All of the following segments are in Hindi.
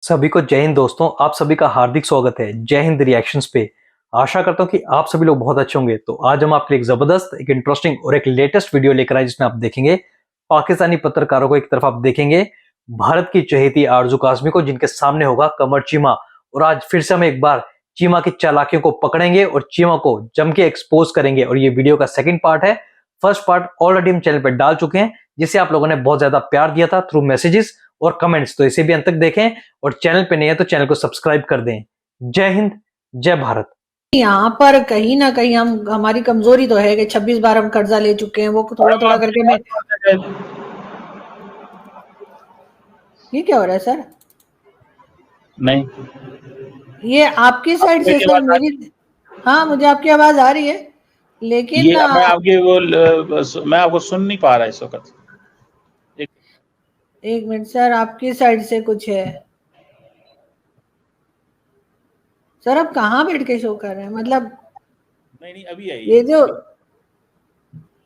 सभी को जय हिंद दोस्तों। आप सभी का हार्दिक स्वागत है जय हिंद रिएक्शंस पे। आशा करता हूँ कि आप सभी लोग बहुत अच्छे होंगे। तो आज हम आपके लिए एक जबरदस्त, एक इंटरेस्टिंग और एक लेटेस्ट वीडियो लेकर आए जिसमें आप देखेंगे पाकिस्तानी पत्रकारों को एक तरफ आप देखेंगे भारत की चहेती आरजू कासमी को, जिनके सामने होगा कमर चीमा। और आज फिर से हम एक बार चीमा की चालाकियों को पकड़ेंगे और चीमा को जम के एक्सपोज करेंगे। और ये वीडियो का सेकंड पार्ट है। फर्स्ट पार्ट ऑलरेडी हम चैनल पर डाल चुके हैं, जिसे आप लोगों ने बहुत ज्यादा प्यार दिया था थ्रू मैसेजेस और कमेंट्स। तो इसे भी अंत तक देखें और चैनल पे नहीं है तो चैनल को सब्सक्राइब कर दें। जय हिंद, जय भारत। यहाँ पर कहीं ना कहीं हमारी कमजोरी तो है कि 26 बार हम कर्जा ले चुके हैं, वो थोड़ा थोड़ा करके मैं। ये क्या हो रहा है सर? नहीं, ये आपकी साइड से सर, मेरी। हाँ, मुझे आपकी आवाज आ रही है, लेकिन ये मैं आपको सुन नहीं पा रहा इस वक्त। एक मिनट सर, आपकी साइड से कुछ है सर। आप कहाँ बैठ के शो कर रहे हैं? मतलब नहीं अभी आई ये जो,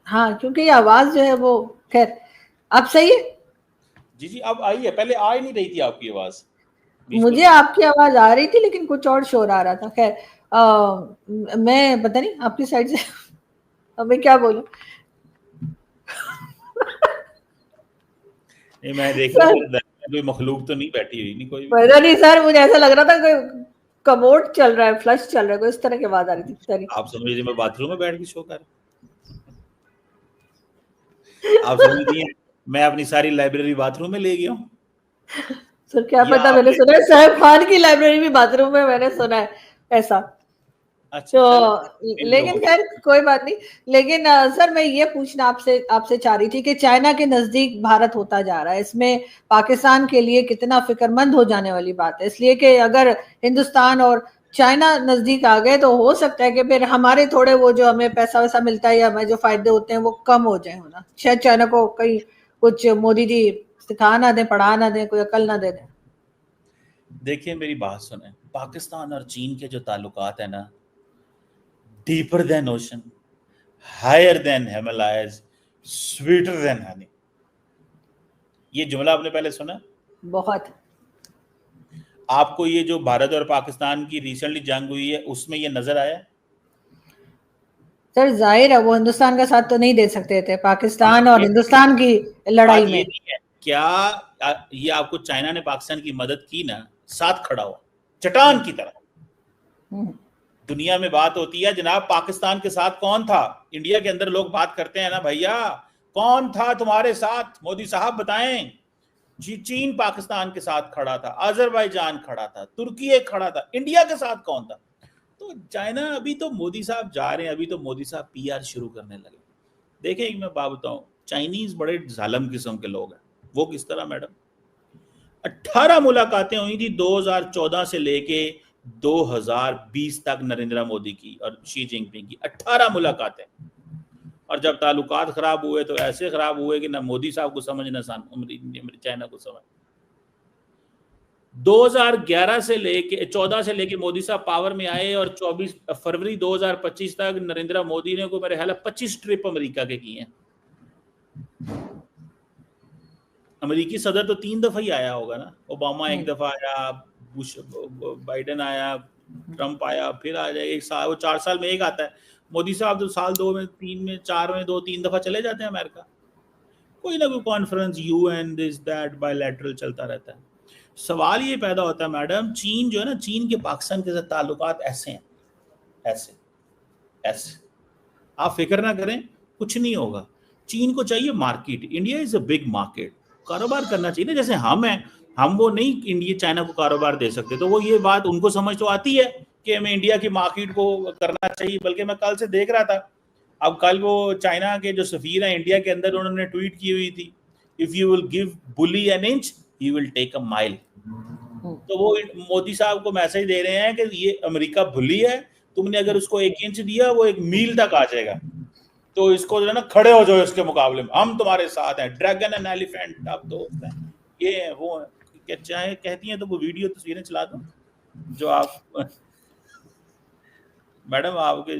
हाँ, क्योंकि ये आवाज जो है वो, खैर अब सही है। जी अब आई है, पहले आ ही नहीं रही थी आपकी आवाज। मुझे आपकी आवाज आ रही थी लेकिन कुछ और शोर आ रहा था। खैर मैं पता नहीं आपकी साइड से अब मैं क्या बोलूं। नहीं, मैं देख रहा था कोई मखलूक तो नहीं बैठी हुई, नहीं कोई पता नहीं सर, मुझे ऐसा लग रहा था कोई कमोड चल रहा है, फ्लश चल रहा है, कोई इस तरह की आवाज आ रही थी। सॉरी, आप समझ लीजिए मैं बाथरूम में बैठ के शो कर आप समझ लीजिए मैं अपनी सारी लाइब्रेरी बाथरूम में ले गया हूँ। सर क्या पता, मैंने सुना है साहब खान की लाइब्रेरी भी बाथरूम में, मैंने सुना है ऐसा। अच्छा, तो लेकिन खैर कोई बात नहीं। लेकिन सर मैं ये पूछना आपसे चाह रही थी कि चाइना के नजदीक भारत होता जा रहा है, इसमें पाकिस्तान के लिए कितना फिक्रमंद हो जाने वाली बात है। इसलिए कि अगर हिंदुस्तान और चाइना नजदीक आ गए तो हो सकता है कि फिर हमारे थोड़े वो जो हमें पैसा वैसा मिलता है या हमें जो फायदे होते हैं वो कम हो जाए। होना शायद चाइना को कहीं कुछ मोदी जी सिखा ना दें, पढ़ा ना दें, कोई अकल ना दे दें। देखिए मेरी बात सुने, पाकिस्तान और चीन के जो ताल्लुकात है ना, deeper than ocean, higher than Himalayas, sweeter than honey. ये जुमला आपने पहले सुना? बहुत। आपको ये जो भारत और पाकिस्तान की रिसेंटली जंग हुई है उसमें ये नजर आया? सर जाहिर है वो हिंदुस्तान का साथ तो नहीं दे सकते थे, पाकिस्तान और हिंदुस्तान की लड़ाई में। क्या ये आपको चाइना ने पाकिस्तान की मदद की ना, साथ खड़ा हुआ चट्टान की तरह। दुनिया में बात होती है जनाब, पाकिस्तान के साथ कौन था? इंडिया के अंदर लोग बात करते हैं ना भैया, कौन था तुम्हारे साथ? मोदी साहब बताएं जी। चीन पाकिस्तान के साथ खड़ा था, अजरबैजान खड़ा था, तुर्की खड़ा था, इंडिया के साथ कौन था? तो चाइना, अभी तो मोदी साहब जा रहे हैं, अभी तो मोदी साहब पीआर शुरू करने लगे। देखें, मैं बात बताऊं, चाइनीज बड़े जालिम किस्म के लोग हैं। वो किस तरह मैडम, 18 मुलाकातें हुई थी 2014 से लेके 2020 तक नरेंद्र मोदी की और शी जिनपिंग की। 18 मुलाकातें। और जब ताल्लुकात खराब हुए तो ऐसे खराब हुए कि ना मोदी साहब को समझ ना चाइना को समझ। 2011 से लेके 14 से लेके मोदी साहब पावर में आए और 24 फरवरी 2025 तक नरेंद्र मोदी ने को मेरे ख्याल 25 ट्रिप अमेरिका के किए हैं। अमेरिकी सदर तो 3 दफा ही आया होगा ना। ओबामा 1 दफा आया, बुश बाइडेन आया, ट्रंप आया, फिर आ जाए 1 साल, वो 4 साल में एक आता है। मोदी साहब तो साल 2 में, 3 में, 4 में 2-3 दफा चले जाते हैं अमेरिका। कोई ना कोई conference, UN, this that, bilateral चलता रहता है। सवाल ये पैदा होता है मैडम, चीन जो है ना, चीन के पाकिस्तान के साथ ताल्लुकात ऐसे हैं, ऐसे ऐसे। आप फिक्र ना करें, कुछ नहीं होगा। चीन को चाहिए market. India is a big market, कारोबार करना चाहिए ना। जैसे हम हैं, हम वो नहीं इंडिया चाइना को कारोबार दे सकते, तो वो ये बात उनको समझ तो आती है कि हमें इंडिया की मार्केट को करना चाहिए। बल्कि मैं कल से देख रहा था, अब कल वो चाइना के जो सफीर हैं इंडिया के अंदर, उन्होंने ट्वीट की हुई थी, if you will give bully an inch he will take a mile. तो वो मोदी साहब को मैसेज दे रहे हैं कि ये अमेरिका भुली है, तुमने अगर उसको 1 इंच दिया वो 1 मील तक आ जाएगा। तो इसको जो है ना, खड़े हो जाओ इसके मुकाबले में, हम तुम्हारे साथ हैं, ड्रैगन एंड एलिफेंट, आप दोस्त हैं, ये है वो है। क्या चाहे कहती हैं तो वो वीडियो तस्वीरें चला दो जो आप मैडम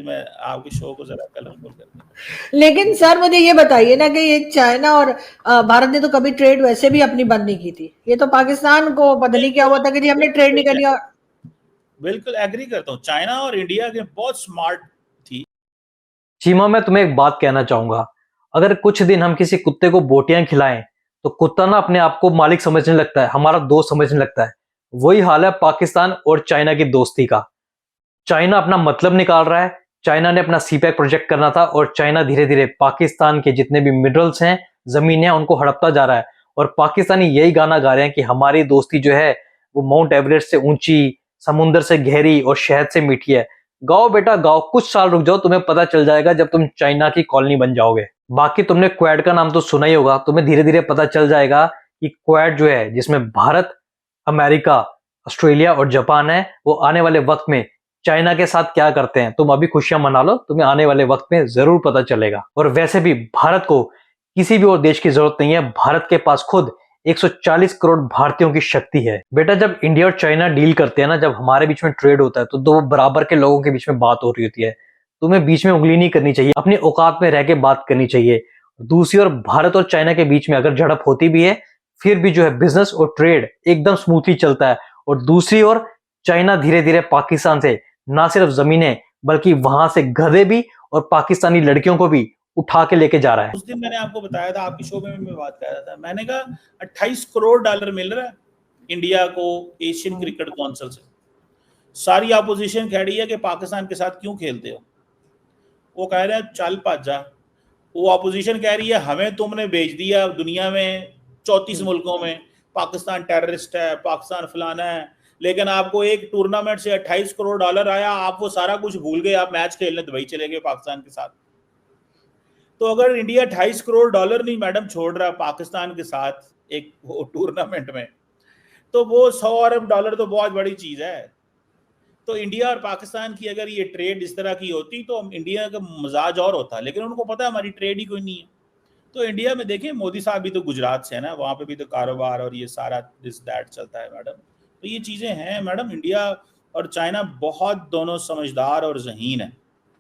मैं आपके शो को जरा कलरफुल कर दूं। लेकिन सर मुझे ये बताइए ना कि ये चाइना और भारत ने तो कभी ट्रेड वैसे भी अपनी बंद नहीं की थी, ये तो पाकिस्तान को पता नहीं क्या हुआ था कि जी हमने ट्रेड नहीं करनी। और बिल्कुल एग्री करता हूँ, चाइना और इंडिया के बहुत स्मार्ट थी। चीमा, मैं तुम्हें एक बात कहना चाहूंगा। अगर कुछ दिन हम किसी कुत्ते को बोटियां खिलाएं तो कुत्ता ना अपने आप को मालिक समझने लगता है, हमारा दोस्त समझने लगता है। वही हाल है पाकिस्तान और चाइना की दोस्ती का। चाइना अपना मतलब निकाल रहा है। चाइना ने अपना सीपैक प्रोजेक्ट करना था और चाइना धीरे धीरे पाकिस्तान के जितने भी मिनरल्स हैं, जमीन है, उनको हड़पता जा रहा है। और पाकिस्तानी यही गाना गा रहे हैं कि हमारी दोस्ती जो है वो माउंट एवरेस्ट से ऊंची, समुंदर से गहरी और शहद से मीठी है। गाओ बेटा गाओ, कुछ साल रुक जाओ, तुम्हें पता चल जाएगा जब तुम चाइना की कॉलोनी बन जाओगे। बाकी तुमने क्वाड का नाम तो सुना ही होगा, तुम्हें धीरे धीरे पता चल जाएगा कि क्वाड जो है, जिसमें भारत, अमेरिका, ऑस्ट्रेलिया और जापान है, वो आने वाले वक्त में चाइना के साथ क्या करते हैं। तुम अभी खुशियां मना लो, तुम्हें आने वाले वक्त में जरूर पता चलेगा। और वैसे भी भारत को किसी भी और देश की जरूरत नहीं है। भारत के पास खुद 140 करोड़ भारतीयों की शक्ति है। बेटा, जब इंडिया और चाइना डील करते हैं ना, जब हमारे बीच में ट्रेड होता है, तो दो बराबर के लोगों के बीच में बात हो रही होती है। तुम्हें बीच में उंगली नहीं करनी चाहिए, अपनी औकात में रह के बात करनी चाहिए। दूसरी ओर भारत और चाइना के बीच में अगर झड़प होती भी है, फिर भी जो है बिजनेस और ट्रेड एकदम स्मूथली चलता है। और दूसरी ओर चाइना धीरे धीरे पाकिस्तान से ना सिर्फ जमीनें बल्कि वहां से गधे भी और पाकिस्तानी लड़कियों को भी उठा के लेके जा रहा है। उस दिन मैंने आपको बताया था, आपकी शो में मैं बात कर रहा था, मैंने कहा 28 करोड़ डॉलर मिल रहा है इंडिया को एशियन क्रिकेट काउंसिल से। सारी अपोजिशन कह रही है कि पाकिस्तान के साथ क्यों खेलते हो, वो कह रहे हैं चल भज जा। वो अपोजिशन कह रही है हमें तुमने भेज दिया दुनिया में 34 मुल्कों में, पाकिस्तान टेररिस्ट है, पाकिस्तान फलाना है, लेकिन आपको एक टूर्नामेंट से 28 करोड़ डॉलर आया, आप वो सारा कुछ भूल गए, आप मैच खेलने दुबई चले गए पाकिस्तान के साथ। तो अगर इंडिया 28 करोड़ डॉलर नहीं मैडम छोड़ रहा पाकिस्तान के साथ एक टूर्नामेंट में, तो वो 100 अरब डॉलर तो बहुत बड़ी चीज है। तो इंडिया और पाकिस्तान की अगर ये ट्रेड इस तरह की होती तो इंडिया का मजाज और होता, लेकिन उनको पता है हमारी ट्रेड ही कोई नहीं है। तो इंडिया में देखिए, मोदी साहब भी तो गुजरात से है ना, वहाँ पे भी तो कारोबार और ये सारा दिस दैट चलता है मैडम। तो ये चीजें हैं मैडम, इंडिया और चाइना बहुत दोनों समझदार और ज़हीन है।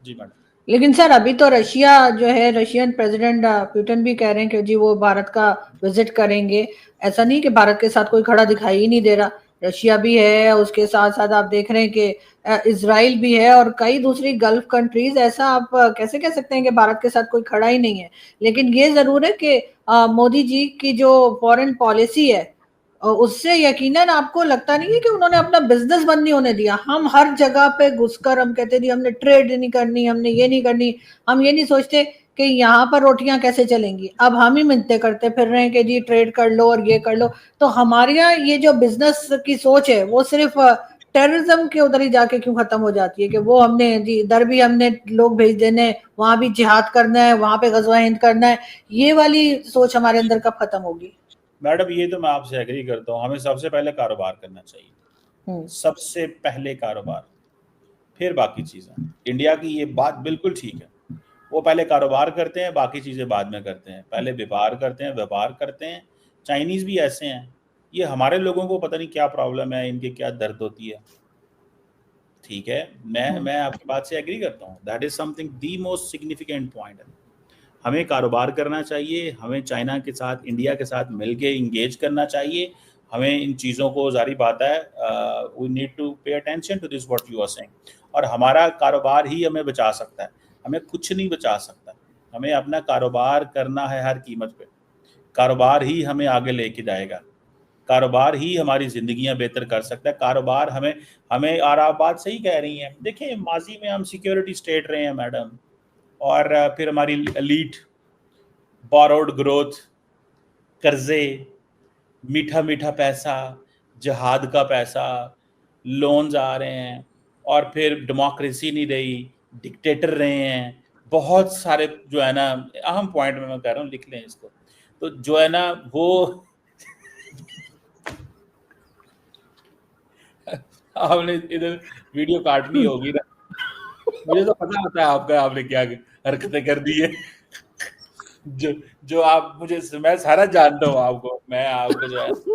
जी मैडम। लेकिन सर अभी तो रशिया जो है, रशियन प्रेसिडेंट पुतिन भी कह रहे हैं कि जी वो भारत का विजिट करेंगे। ऐसा नहीं कि भारत के साथ कोई खड़ा दिखाई ही नहीं दे रहा, रशिया भी है, उसके साथ साथ आप देख रहे हैं कि इजराइल भी है और कई दूसरी गल्फ कंट्रीज। ऐसा आप कैसे कह सकते हैं कि भारत के साथ कोई खड़ा ही नहीं है। लेकिन ये जरूर है कि मोदी जी की जो फॉरेन पॉलिसी है उससे यकीनन आपको लगता नहीं है कि उन्होंने अपना बिजनेस बंद नहीं होने दिया। हम हर जगह पे घुसकर हम कहते थे हमने ट्रेड नहीं करनी, हमने ये नहीं करनी, हम ये नहीं सोचते कि यहाँ पर रोटियां कैसे चलेंगी। अब हम ही मिन्नतें करते फिर रहे हैं कि जी ट्रेड कर लो और ये कर लो। तो हमारे यहाँ ये जो बिजनेस की सोच है वो सिर्फ टेररिज्म के उधर ही जाके क्यों खत्म हो जाती है कि वो हमने जी इधर भी हमने लोग भेज देने, वहां भी जिहाद करना है, वहां पे गजवा हिंद करना है, ये वाली सोच हमारे अंदर कब खत्म होगी। मैडम ये तो मैं आपसे एग्री करता हूँ, हमें सबसे पहले कारोबार करना चाहिए, सबसे पहले कारोबार, फिर बाकी चीजें। इंडिया की ये बात बिल्कुल ठीक है, वो पहले कारोबार करते हैं, बाकी चीजें बाद में करते हैं। पहले व्यापार करते हैं, व्यापार करते हैं। चाइनीज भी ऐसे हैं, ये हमारे लोगों को पता नहीं क्या प्रॉब्लम है, इनके क्या दर्द होती है। ठीक है, मैं आपकी बात से एग्री करता हूँ, that is something the most significant point है। हमें कारोबार करना चाहिए, हमें चाइना के साथ, इंडिया के साथ मिलके इंगेज करना चाहिए। हमें इन चीज़ों को, जारी बात है, we need to pay attention to this what you are saying. और हमारा कारोबार ही हमें बचा सकता है, हमें कुछ नहीं बचा सकता। हमें अपना कारोबार करना है हर कीमत पे, कारोबार ही हमें आगे लेके जाएगा, कारोबार ही हमारी ज़िंदगियां बेहतर कर सकता है। कारोबार हमें और आप बात सही कह रही हैं। देखिए, माजी में हम सिक्योरिटी स्टेट रहे हैं मैडम, और फिर हमारी एलीट, बोरोड ग्रोथ, कर्जे, मीठा मीठा पैसा, जहाद का पैसा, लोन्स आ रहे हैं, और फिर डेमोक्रेसी नहीं रही, डिक्टेटर रहे हैं। बहुत सारे जो है ना, अहम पॉइंट में मैं कह रहा हूँ, लिख लें इसको। तो जो है ना वो आपने इधर वीडियो काटनी होगी ना, मुझे तो पता होता है आपका, आपने क्या हरकतें कर दी है। जो आप मुझे, मैं सारा जानता हूँ आपको, मैं आपको जो है तो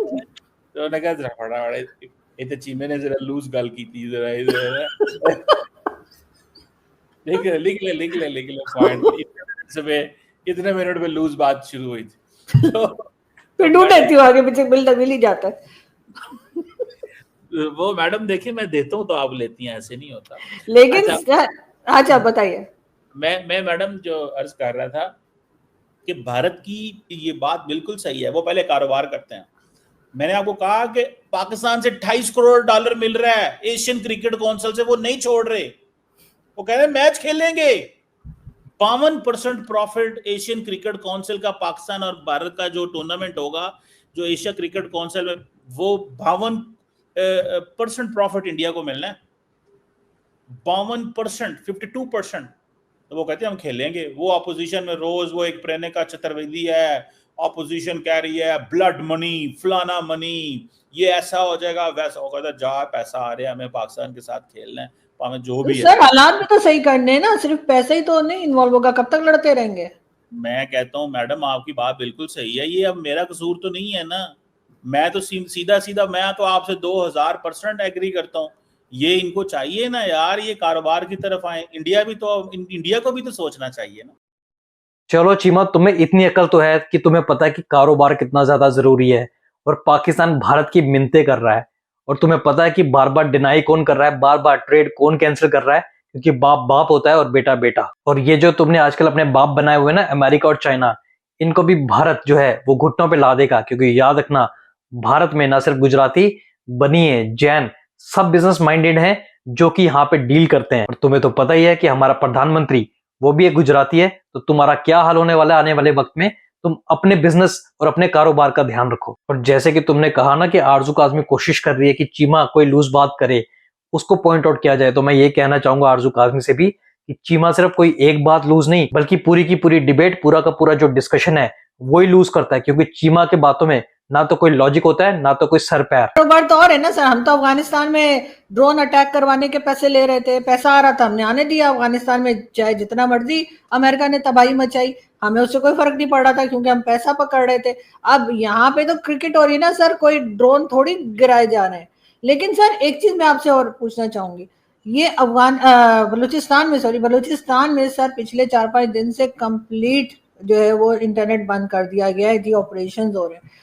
उन्होंने कहा जरा फटाफट ये तो चीमे ने जरा लूज गल की थी जरा लिख ले पॉइंट। इतने मिनट में लूज बात शुरू हुई थी तो फिर ढूंढ लेती हूँ, आगे पीछे मिल ही जाता है। वो मैडम देखिए मैं देता हूँ तो आप लेती हैं, ऐसे नहीं होता। लेकिन अच्छा बताइए। मैं मैडम जो अर्ज कर रहा था कि भारत की ये बात बिल्कुल सही है, वो पहले कारोबार करते हैं। मैंने आपको कहा कि पाकिस्तान से 28 करोड़ डॉलर मिल रहा है एशियन क्रिकेट काउंसिल से, वो नहीं छोड़ रहे, वो कह रहे हैं मैच खेलेंगे। 52% प्रॉफिट एशियन क्रिकेट काउंसिल का पाकिस्तान और भारत का जो टूर्नामेंट होगा, जो एशिया क्रिकेट काउंसिल में, वो 52% प्रॉफिट इंडिया को मिलना है। 52%, 52%। तो वो कहते हैं हम खेलेंगे। वो अपोजिशन में रोज वो एक प्रेरणा चतुर्वेदी है, ऑपोजिशन कह रही है ब्लड मनी, फलाना मनी, ये ऐसा हो जाएगा वैसा होगा। तो जा पैसा आ रहा है, हमें पाकिस्तान के साथ खेलना है, हमें जो भी है। सर हालात भी तो सही करने हैं ना, सिर्फ पैसे ही तो नहीं इन्वॉल्व होगा, कब तक लड़ते रहेंगे। मैं कहता हूँ मैडम आपकी बात बिल्कुल सही है, ये अब मेरा कसूर तो नहीं है ना। मैं तो सीधा मैं तो आपसे 2000% एग्री करता हूँ। ये इनको चाहिए ना यार, ये कारोबार की तरफ आए। इंडिया को भी तो सोचना चाहिए ना। चलो चीमा, तुम्हें इतनी अकल तो है कि तुम्हें पता है कि कारोबार कितना ज्यादा जरूरी है, और पाकिस्तान भारत की मिन्नतें कर रहा है, और तुम्हें पता है कि बार बार डिनाई कौन कर रहा है, बार बार ट्रेड कौन कैंसिल कर रहा है, क्योंकि बाप बाप होता है और बेटा बेटा। और ये जो तुमने आजकल अपने बाप बनाए हुए ना, अमेरिका और चाइना, इनको भी भारत जो है वो घुटनों पे ला देगा। क्योंकि याद रखना, भारत में ना सिर्फ गुजराती, बनिए, जैन, सब बिजनेस माइंडेड हैं जो कि यहाँ पे डील करते हैं। और तुम्हें तो पता ही है कि हमारा प्रधानमंत्री वो भी एक गुजराती है। तो तुम्हारा क्या हाल होने वाला है आने वाले वक्त में, तुम अपने बिजनेस और अपने कारोबार का ध्यान रखो। और जैसे कि तुमने कहा ना कि आरजू काजमी कोशिश कर रही है कि चीमा कोई लूज बात करे, उसको पॉइंट आउट किया जाए, तो मैं ये कहना चाहूंगा आरजू काजमी से भी कि चीमा सिर्फ कोई एक बात लूज नहीं, बल्कि पूरी की पूरी डिबेट, पूरा का पूरा जो डिस्कशन है वही लूज करता है। क्योंकि चीमा के बातों में ना तो कोई लॉजिक होता है, ना तो कोई सर पैर। कारोबार तो और है ना सर, हम तो अफगानिस्तान में ड्रोन अटैक करवाने के पैसे ले रहे थे, पैसा आ रहा था, हमने आने दिया। अफगानिस्तान में चाहे जितना मर्जी अमेरिका ने तबाही मचाई, हमें उससे कोई फर्क नहीं पड़ रहा था, क्योंकि हम पैसा पकड़ रहे थे। अब यहाँ पे तो क्रिकेट हो रही है ना सर, कोई ड्रोन थोड़ी गिराए जा रहे हैं। लेकिन सर एक चीज मैं आपसे और पूछना चाहूंगी, ये बलूचिस्तान में सर पिछले 4-5 दिन से कंप्लीट जो है वो इंटरनेट बंद कर दिया गया है, जी ऑपरेशन हो रहे हैं।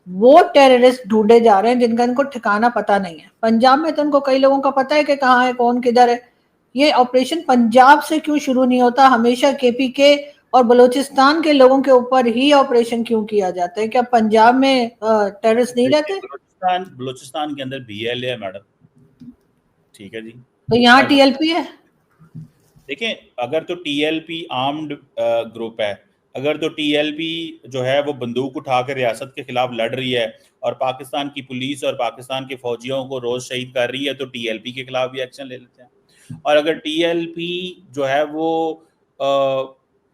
वो टेररिस्ट ढूंढे जा रहे हैं जिनका इनको ठिकाना पता नहीं है। पंजाब में तो उनको कई लोगों का पता है कि कहाँ है, कौन किधर है। ये ऑपरेशन पंजाब से क्यों शुरू नहीं होता, हमेशा केपीके और बलूचिस्तान के लोगों के ऊपर ही ऑपरेशन क्यों किया जाता है? क्या पंजाब में टेररिस्ट नहीं रहते? बलूचिस्तान के अंदर बीएलए है मैडम, ठीक है जी। तो यहाँ टीएलपी है। देखें, अगर तो टीएलपी आर्म्ड ग्रुप है, अगर तो टीएलपी जो है वो बंदूक उठा कर रियासत के खिलाफ लड़ रही है और पाकिस्तान की पुलिस और पाकिस्तान के फौजियों को रोज शहीद कर रही है, तो टीएलपी के खिलाफ भी एक्शन ले लेते हैं। और अगर टीएलपी जो है वो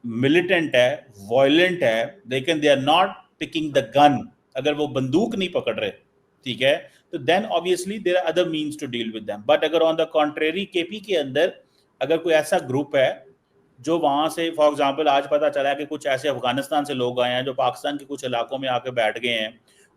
मिलिटेंट है, वायलेंट है, लेकिन they are not picking the gun, अगर वो बंदूक नहीं पकड़ रहे, ठीक है, तो then obviously there are other means to deal with them. But अगर ऑन द कॉन्ट्रेरी केपी के अंदर अगर कोई ऐसा ग्रुप है जो वहां से, फॉर एग्जांपल आज पता चला है कि कुछ ऐसे अफगानिस्तान से लोग आए हैं जो पाकिस्तान के कुछ इलाकों में आके बैठ गए हैं,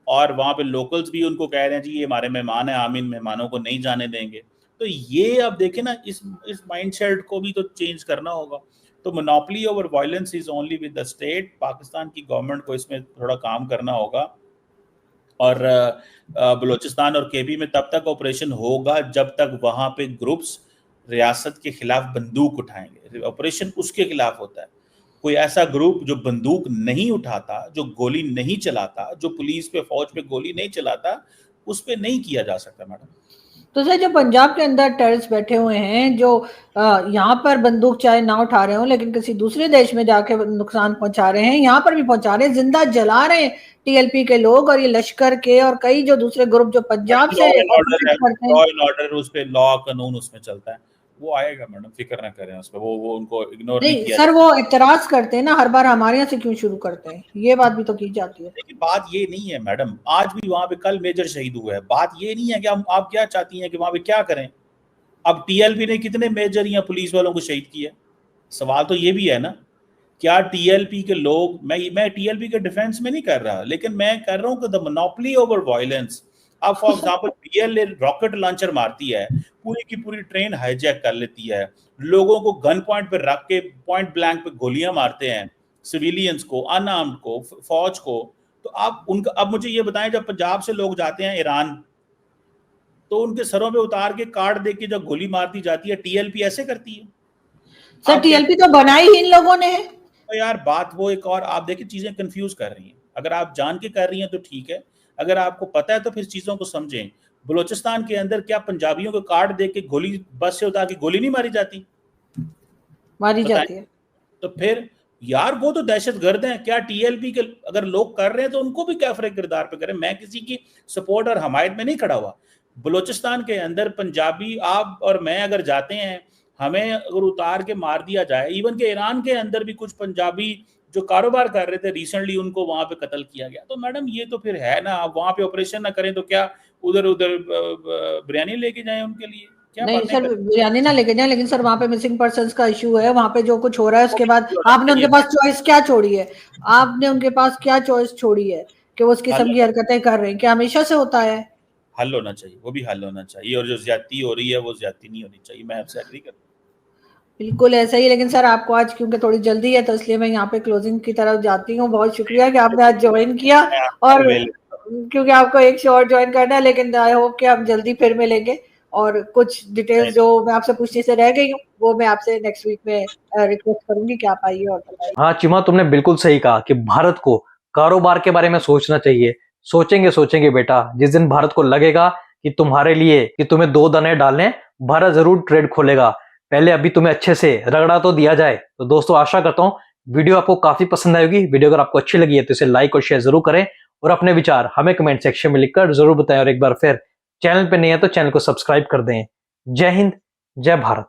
और वहां पे लोकल्स भी उनको कह रहे हैं जी ये हमारे मेहमान हैं, हम इन मेहमानों को नहीं जाने देंगे। तो ये अब देखें ना, इस माइंडसेट को भी तो चेंज करना होगा। तो monopoly over violence is only with the state. Pakistan की गवर्नमेंट को इसमें थोड़ा काम करना होगा। और बलूचिस्तान और केपी में तब तक ऑपरेशन होगा जब तक वहां पे ग्रुप्स रियासत के खिलाफ बंदूक उठाएंगे। ऑपरेशन उसके खिलाफ होता है। कोई ऐसा ग्रुप जो बंदूक नहीं उठाता, जो गोली नहीं चलाता, जो पुलिस पे, फौज पे गोली नहीं चलाता, उस पे नहीं किया जा सकता मैडम। तो सर जो पंजाब के अंदर टेररिस्ट बैठे हुए हैं, जो यहाँ पर बंदूक चाहे ना उठा रहे हो लेकिन किसी दूसरे देश में जाके नुकसान पहुंचा रहे हैं, यहाँ पर भी पहुंचा रहे हैं, जिंदा जला रहे हैं टीएलपी के लोग और ये लश्कर के और कई जो दूसरे ग्रुप जो पंजाब से लॉ एंड ऑर्डर उस पे, लॉ कानून उसमें चलता है, वो आएगा मैडम, फिक्र ना करें उस पे। वो उनको इग्नोर नहीं किया। सर वो इतराज करते हैं ना हर बार, हमारे यहाँ से क्यों शुरू करते हैं, ये बात भी तो की जाती है। लेकिन बात ये नहीं है मैडम, आज भी वहां पे कल मेजर शहीद हुआ है। बात ये नहीं है कि आप क्या चाहती हैं कि वहां पे क्या करें। अब टीएलपी ने कितने मेजर या पुलिस वालों को शहीद किया, सवाल तो ये भी है ना। क्या टीएलपी के लोग, मैं टीएलपी के डिफेंस में नहीं कर रहा, लेकिन मैं कर रहा हूँ कि द मोनोपोली ओवर वायलेंस। अब for example BLA rocket launcher मारती है, पूरी की पूरी ट्रेन हाईजैक कर लेती है, लोगों को गन पॉइंट पे रख के पॉइंट ब्लैंक पे गोलियां मारते हैं, सिविलियंस को, अनआर्म्ड को, फौज को। तो आप उनका, अब मुझे ये बताएं, जब पंजाब से लोग जाते हैं ईरान, तो उनके सरों पे उतार के कार्ड दे के जब गोली मार दी जाती है, टीएलपी ऐसे करती है। सर टीएलपी तो बनाई ही इन लोगों ने है। तो यार बात वो एक और, आप देखिए चीजें कंफ्यूज कर रही हैं। अगर आप जान के कर रही हैं तो ठीक है, अगर आपको पता है तो फिर चीजों को समझें। बलूचिस्तान के अंदर क्या पंजाबियों को कार्ड दे के गोली, बस से उतार के गोली नहीं मारी जाती? मारी जाती है। तो फिर यार वो तो दहशतगर्द हैं। क्या टीएलपी के अगर लोग कर रहे हैं तो उनको भी कैफरे किरदार पे करें। मैं किसी की सपोर्ट और हमायत में नहीं खड़ा हुआ। बलूचिस्तान के अंदर पंजाबी, आप और मैं अगर जाते हैं, हमें अगर उतार के मार दिया जाए, इवन के ईरान के अंदर भी कुछ पंजाबी जो कारोबार कर रहे थे रिसेंटली, उनको वहां पे कत्ल किया गया। तो मैडम ये तो फिर है ना, आप वहां पे ऑपरेशन ना करें तो क्या उधर उधर बिरयानी लेके जाएं उनके लिए? क्या नहीं बातें सर, कर बिरयानी ना लेके जाए, लेकिन सर वहां पे मिसिंग पर्सन्स का इशू है, वहां पे जो कुछ हो रहा है उसके बाद आपने उनके पास चॉइस क्या छोड़ी है? आपने उनके पास क्या चॉइस छोड़ी है कि वो उस किस्म की हरकतें कर रहे हैं? क्या हमेशा से होता है? हल होना चाहिए, वो भी हल होना चाहिए। और जो ज्यादती हो रही है वो ज्यादती नहीं होनी चाहिए। मैं आपसे एग्री करता हूँ। बिल्कुल ऐसा ही। लेकिन सर आपको आज क्योंकि थोड़ी जल्दी है तो इसलिए मैं यहाँ पे क्लोजिंग की तरफ जाती हूँ। बहुत शुक्रिया कि आपने आज ज्वाइन किया, और क्योंकि आपको एक शो और ज्वाइन करना है, लेकिन आई होप कि हम जल्दी फिर मिलेंगे। और कुछ डिटेल्स जो मैं आपसे पूछने से रह गई हूँ वो मैं आपसे नेक्स्ट वीक में रिक्वेस्ट करूंगी कि आप आइए और बताइए। हाँ चिमा, तुमने बिल्कुल सही कहा कि भारत को कारोबार के बारे में सोचना चाहिए। सोचेंगे सोचेंगे बेटा, जिस दिन भारत को लगेगा कि तुम्हारे लिए, कि तुम्हें 2 दाने डालने, भारत जरूर ट्रेड खोलेगा। पहले अभी तुम्हें अच्छे से रगड़ा तो दिया जाए। तो दोस्तों आशा करता हूँ वीडियो आपको काफी पसंद आएगी। वीडियो अगर आपको अच्छी लगी है तो इसे लाइक और शेयर जरूर करें, और अपने विचार हमें कमेंट सेक्शन में लिखकर जरूर बताएं। और एक बार फिर चैनल पे नहीं है तो चैनल को सब्सक्राइब कर दें। जय हिंद, जय भारत।